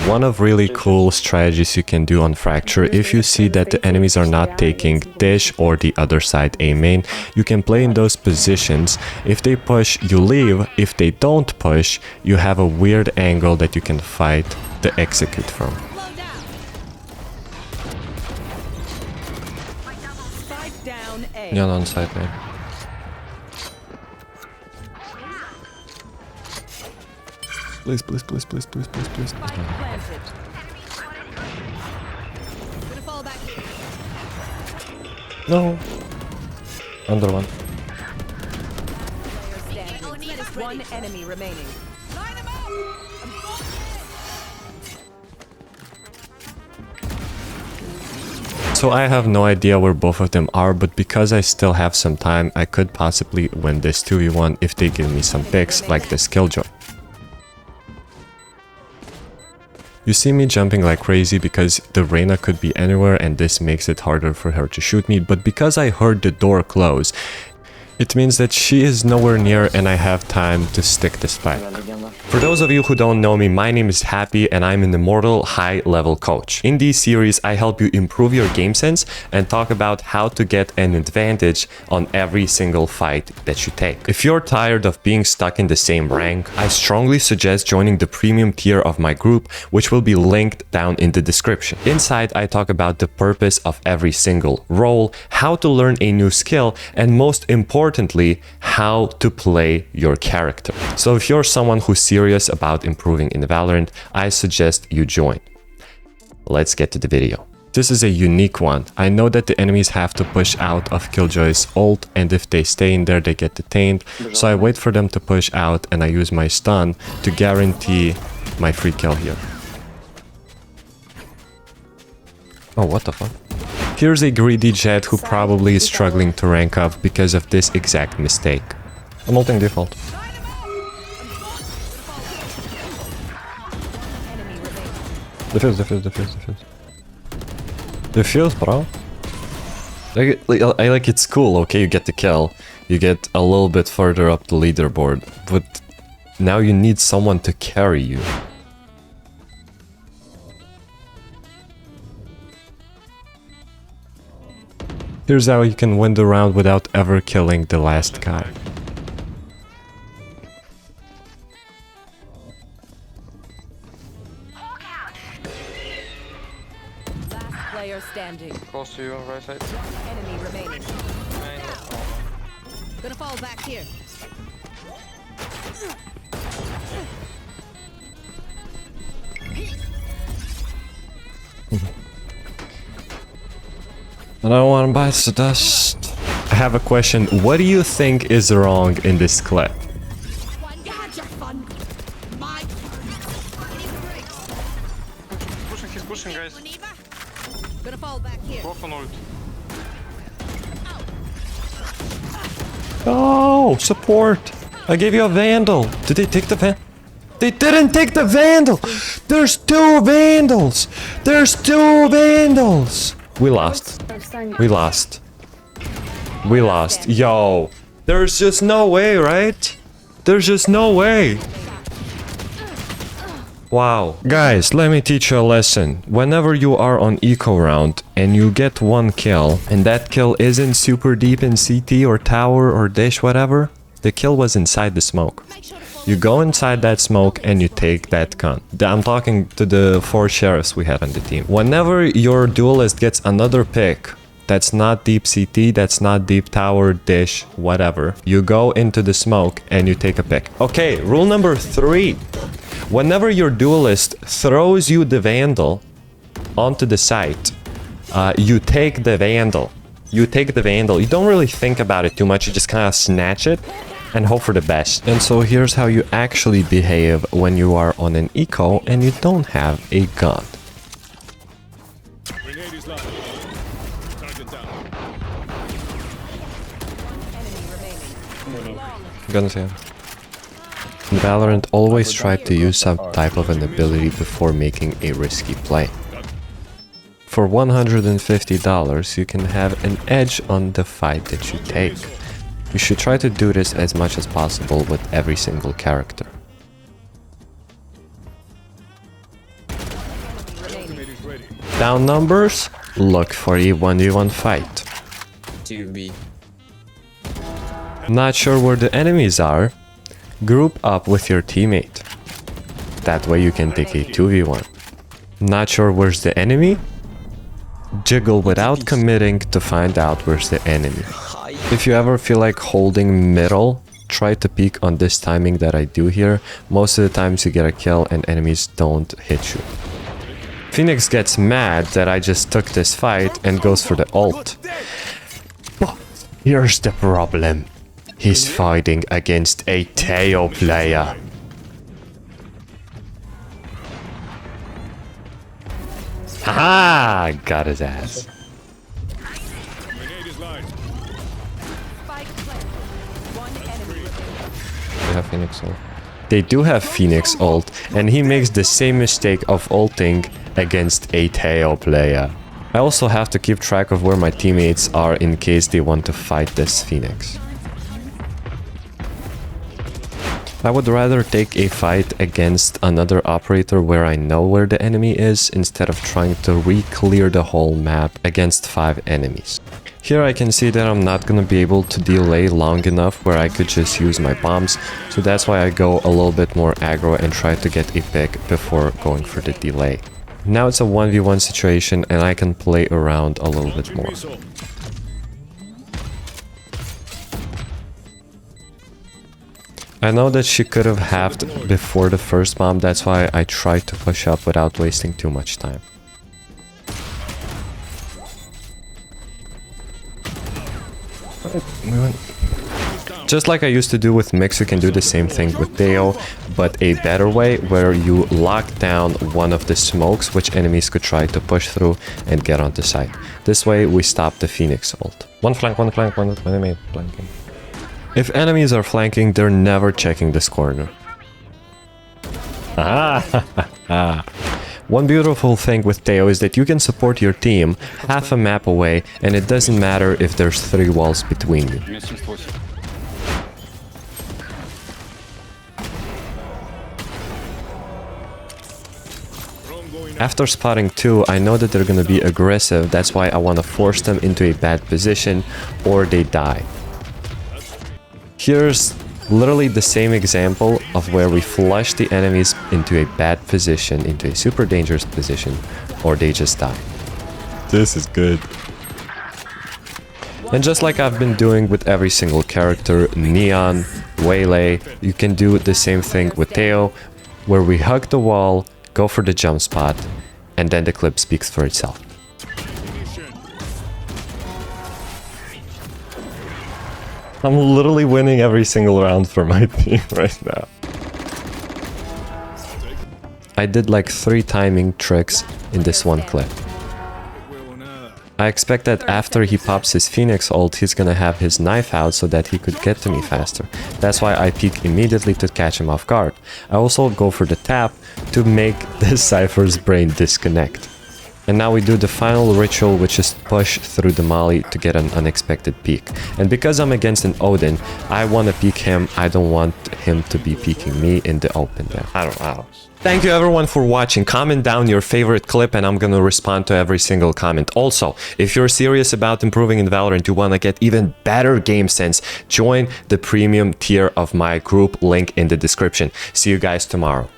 One of really cool strategies you can do on Fracture, if you see that the enemies are not taking dish or the other side A main, you can play in those positions. If they push, you leave. If they don't push, you have a weird angle that you can fight the execute from. Yeah, on side man. Please, please, please, please, please, please, please. No. Under one. One enemy remaining. So I have no idea where both of them are, but because I still have some time, I could possibly win this 2v1 if they give me some picks like this killjoy. You see me jumping like crazy because the Reyna could be anywhere and this makes it harder for her to shoot me, but because I heard the door close, it means that she is nowhere near and I have time to stick this spike. For those of you who don't know me, my name is Happy and I'm an immortal high-level coach. In this series, I help you improve your game sense and talk about how to get an advantage on every single fight that you take. If you're tired of being stuck in the same rank, I strongly suggest joining the premium tier of my group, which will be linked down in the description. Inside, I talk about the purpose of every single role, how to learn a new skill, and most importantly, how to play your character. So if you're someone who's serious about improving in Valorant, I suggest you join. Let's get to the video. This is a unique one. I know that the enemies have to push out of Killjoy's ult, and if they stay in there, they get detained. So I wait for them to push out and I use my stun to guarantee my free kill here. Oh, what the fuck? Here's a greedy Jet who probably is struggling to rank up because of this exact mistake. I'm ulting default. Defuse, defuse, defuse, defuse. Defuse, bro. I like it's cool, okay, you get the kill. You get a little bit further up the leaderboard, but now you need someone to carry you. Here's how you can win the round without ever killing the last guy. Last player standing. Close to you on right side. Enemy remaining. Gonna fall back here. I don't want to bite the dust. I have a question. What do you think is wrong in this clip? He's pushing, guys. Gonna fall back here. Both on ult. Oh, support! I gave you a Vandal. Did they take the Vandal? They didn't take the Vandal! There's two Vandals! There's two Vandals! We lost. We lost. We lost. Yo! There's just no way, right? There's just no way. Wow. Guys, let me teach you a lesson. Whenever you are on eco round and you get one kill, and that kill isn't super deep in CT or tower or dish, whatever, the kill was inside the smoke. You go inside that smoke and you take that gun. I'm talking to the 4 sheriffs we had on the team. Whenever your duelist gets another pick that's not deep CT, that's not deep tower, dish, whatever, you go into the smoke and you take a pick. Okay, rule number 3. Whenever your duelist throws you the Vandal onto the site, you take the Vandal. You take the Vandal. You don't really think about it too much, you just kind of snatch it and hope for the best. And so here's how you actually behave when you are on an eco and you don't have a gun. Guns here. In Valorant, always try to use some type of an ability before making a risky play. For $150, you can have an edge on the fight that you take. You should try to do this as much as possible with every single character. remaining. Down numbers, look for a 1v1 fight. 2B. Not sure where the enemies are? Group up with your teammate. That way you can take a 2v1. Not sure where's the enemy? Jiggle without committing to find out where's the enemy. If you ever feel like holding middle, try to peek on this timing that I do here. Most of the times you get a kill and enemies don't hit you. Phoenix gets mad that I just took this fight and goes for the ult. But here's the problem. He's fighting against a Teo player. Haha! Got his ass. Spike planted. One enemy remaining. They have Phoenix ult. They do have Phoenix ult, and he makes the same mistake of ulting against a Teo player. I also have to keep track of where my teammates are in case they want to fight this Phoenix. I would rather take a fight against another operator where I know where the enemy is instead of trying to re-clear the whole map against 5 enemies. Here I can see that I'm not gonna be able to delay long enough where I could just use my bombs, so that's why I go a little bit more aggro and try to get a pick before going for the delay. Now it's a 1v1 situation and I can play around a little bit more. I know that she could have halved before the first bomb, that's why I tried to push up without wasting too much time. Just like I used to do with Mix, you can do the same thing with Deo, but a better way where you lock down one of the smokes which enemies could try to push through and get onto site. This way we stop the Phoenix ult. One enemy flanking. If enemies are flanking, they're never checking this corner. One beautiful thing with Teo is that you can support your team half a map away and it doesn't matter if there's 3 walls between you. After spotting 2, I know that they're gonna be aggressive, that's why I want to force them into a bad position or they die. Here's literally the same example of where we flush the enemies into a bad position, into a super dangerous position, or they just die. This is good. And just like I've been doing with every single character, Neon, Waylay, you can do the same thing with Teo, where we hug the wall, go for the jump spot, and then the clip speaks for itself. I'm literally winning every single round for my team right now. I did like 3 timing tricks in this one clip. I expect that after he pops his Phoenix ult, he's gonna have his knife out so that he could get to me faster. That's why I peek immediately to catch him off guard. I also go for the tap to make the Cypher's brain disconnect. And now we do the final ritual, which is push through the molly to get an unexpected peek. And because I'm against an Odin, I want to peek him. I don't want him to be peeking me in the open there. I don't. Thank you everyone for watching. Comment down your favorite clip and I'm gonna respond to every single comment. Also, if you're serious about improving in Valorant, you wanna get even better game sense, join the premium tier of my group, link in the description. See you guys tomorrow.